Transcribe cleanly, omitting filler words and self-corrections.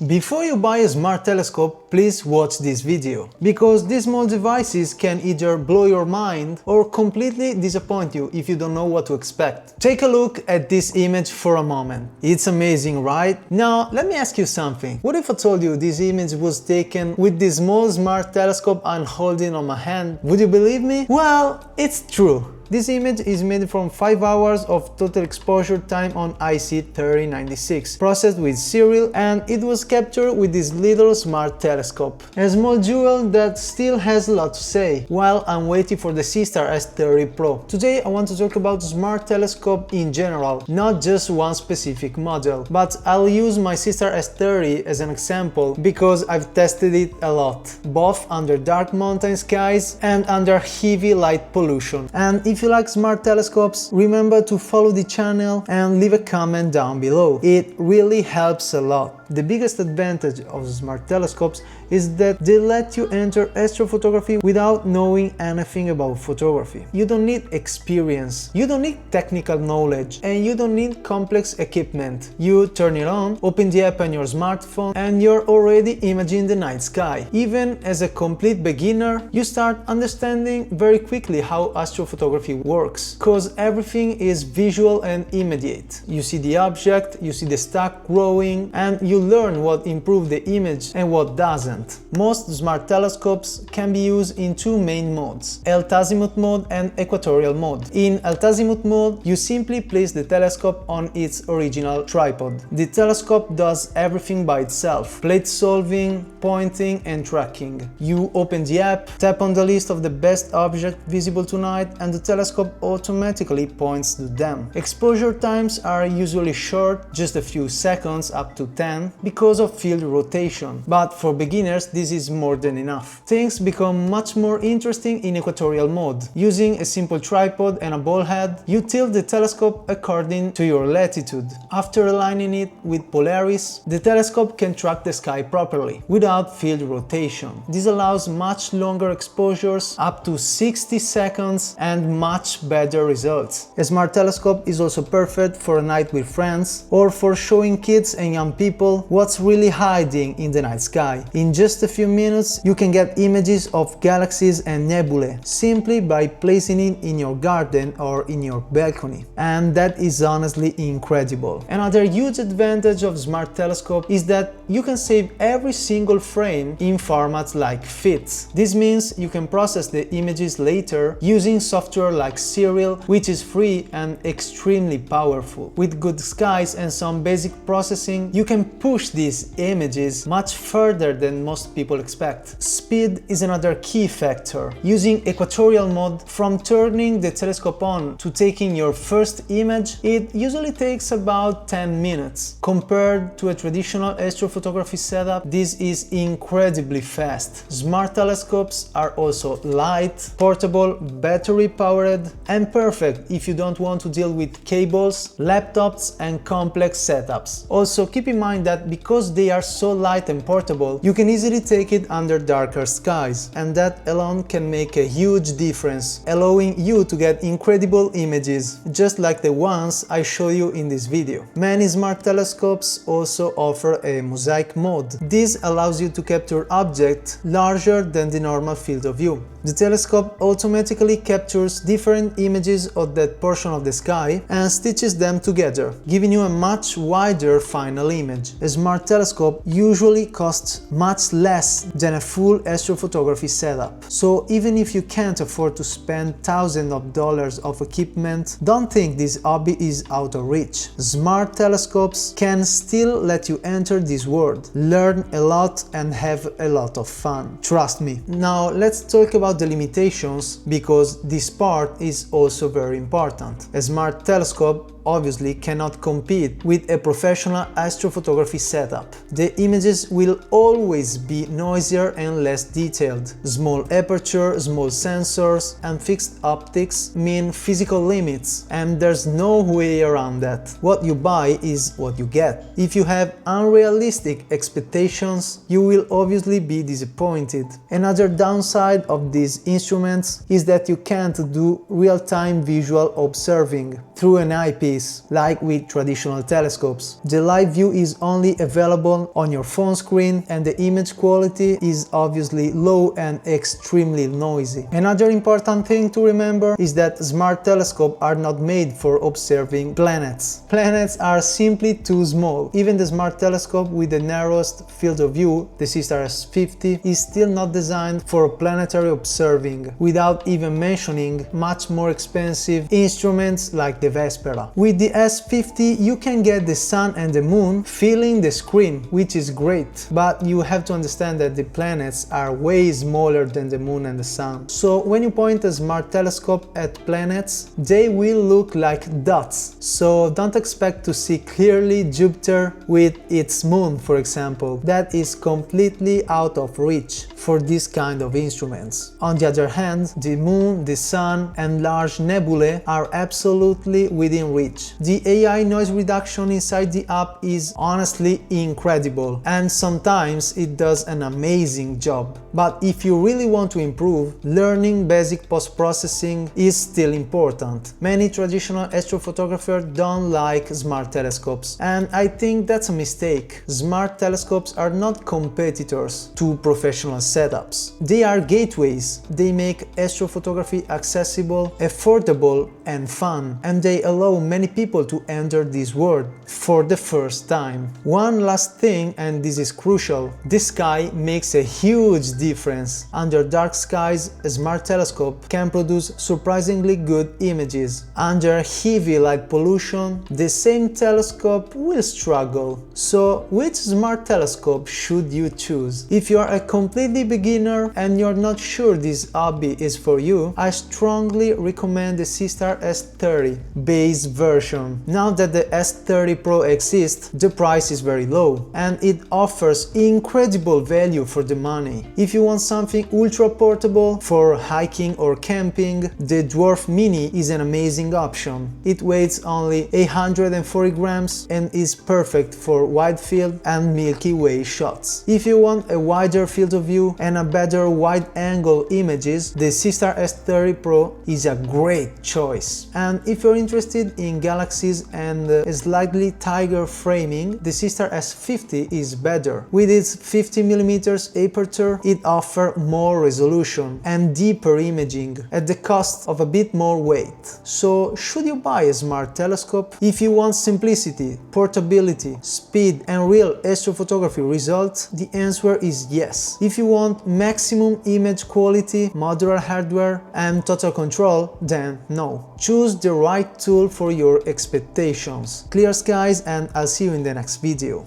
Before you buy a smart telescope, please watch this video, because these small devices can either blow your mind or completely disappoint you if you don't know what to expect. Take a look at this image for a moment. It's amazing, right? Now, let me ask you something. What if I told you this image was taken with this small smart telescope I'm holding on my hand? Would you believe me? Well, it's true. This image is made from 5 hours of total exposure time on IC3096, processed with serial, and it was captured with this little smart telescope. A small jewel that still has a lot to say, while I'm waiting for the Seestar S30 Pro. Today I want to talk about smart telescope in general, not just one specific model, but I'll use my Seestar S30 as an example because I've tested it a lot, both under dark mountain skies and under heavy light pollution. And if you like smart telescopes, remember to follow the channel and leave a comment down below. It really helps a lot. The biggest advantage of smart telescopes is that they let you enter astrophotography without knowing anything about photography. You don't need experience, you don't need technical knowledge, and you don't need complex equipment. You turn it on, open the app on your smartphone, and you're already imaging the night sky. Even as a complete beginner, you start understanding very quickly how astrophotography works, because everything is visual and immediate. You see the object, you see the stack growing, and you learn what improves the image and what doesn't. Most smart telescopes can be used in two main modes: Alt-azimuth mode and Equatorial mode. In Alt-azimuth mode, you simply place the telescope on its original tripod. The telescope does everything by itself: plate solving, pointing, and tracking. You open the app, tap on the list of the best objects visible tonight, and the telescope automatically points to them. Exposure times are usually short, just a few seconds up to 10, because of field rotation, but for beginners this is more than enough. Things become much more interesting in Equatorial mode. Using a simple tripod and a ball head, you tilt the telescope according to your latitude. After aligning it with Polaris, the telescope can track the sky properly, without field rotation. This allows much longer exposures, up to 60 seconds, and much better results. A smart telescope is also perfect for a night with friends, or for showing kids and young people what's really hiding in the night sky. In just a few minutes, you can get images of galaxies and nebulae simply by placing it in your garden or in your balcony. And that is honestly incredible. Another huge advantage of smart telescope is that you can save every single frame in formats like FITs. This means you can process the images later using software like Serial, which is free and extremely powerful. With good skies and some basic processing, you can push these images much further than most people expect. Speed is another key factor. Using Equatorial mode, from turning the telescope on to taking your first image, it usually takes about 10 minutes. Compared to a traditional astrophotography setup, this is incredibly fast. Smart telescopes are also light, portable, battery powered, and perfect if you don't want to deal with cables, laptops, and complex setups. Also, keep in mind that because they are so light and portable, you can easily take it under darker skies, and that alone can make a huge difference, allowing you to get incredible images, just like the ones I show you in this video. Many smart telescopes also offer a Mosaic mode. This allows you to capture objects larger than the normal field of view. The telescope automatically captures different images of that portion of the sky and stitches them together, giving you a much wider final image. A smart telescope usually costs much less than a full astrophotography setup. So even if you can't afford to spend thousands of dollars of equipment, don't think this hobby is out of reach. Smart telescopes can still let you enter this world, learn a lot, and have a lot of fun. Trust me. Now let's talk about the limitations, because this part is also very important. A smart telescope obviously cannot compete with a professional astrophotography setup. The images will always be noisier and less detailed. Small aperture, small sensors, and fixed optics mean physical limits, and there's no way around that. What you buy is what you get. If you have unrealistic expectations, you will obviously be disappointed. Another downside of these instruments is that you can't do real-time visual observing through an eyepiece piece, like with traditional telescopes. The live view is only available on your phone screen and the image quality is obviously low and extremely noisy. Another important thing to remember is that smart telescopes are not made for observing planets. Planets are simply too small. Even the smart telescope with the narrowest field of view, the Seestar S50, is still not designed for planetary observing, without even mentioning much more expensive instruments like the Vespera. With the S50 you can get the sun and the moon filling the screen, which is great, but you have to understand that the planets are way smaller than the moon and the sun. So when you point a smart telescope at planets, they will look like dots. So don't expect to see clearly Jupiter with its moon, for example. That is completely out of reach for this kind of instruments. On the other hand, the moon, the sun and large nebulae are absolutely within reach. The AI noise reduction inside the app is honestly incredible, and sometimes it does an amazing job. But if you really want to improve, learning basic post-processing is still important. Many traditional astrophotographers don't like smart telescopes, and I think that's a mistake. Smart telescopes are not competitors to professional setups. They are gateways. They make astrophotography accessible, affordable and fun, and they allow many people to enter this world for the first time. One last thing, and this is crucial: the sky makes a huge difference. Under dark skies, a smart telescope can produce surprisingly good images. Under heavy light pollution, the same telescope will struggle. So which smart telescope should you choose? If you are a completely beginner and you're not sure this hobby is for you, I strongly recommend the Seestar S30 base version. Now that the S30 Pro exists, the price is very low and it offers incredible value for the money. If you want something ultra portable for hiking or camping, the Dwarf Mini is an amazing option. It weighs only 840 grams and is perfect for wide field and Milky Way shots. If you want a wider field of view and a better wide-angle images, the Seestar S30 Pro is a great choice. And if you're interested in galaxies and a slightly tighter framing, the Seestar S50 is better. With its 50mm aperture, it offers more resolution and deeper imaging at the cost of a bit more weight. So should you buy a smart telescope? If you want simplicity, portability, speed and real astrophotography results, the answer is yes. If you want maximum image quality, modular hardware and total control, then no. Choose the right tool for your expectations. Clear skies, and I'll see you in the next video.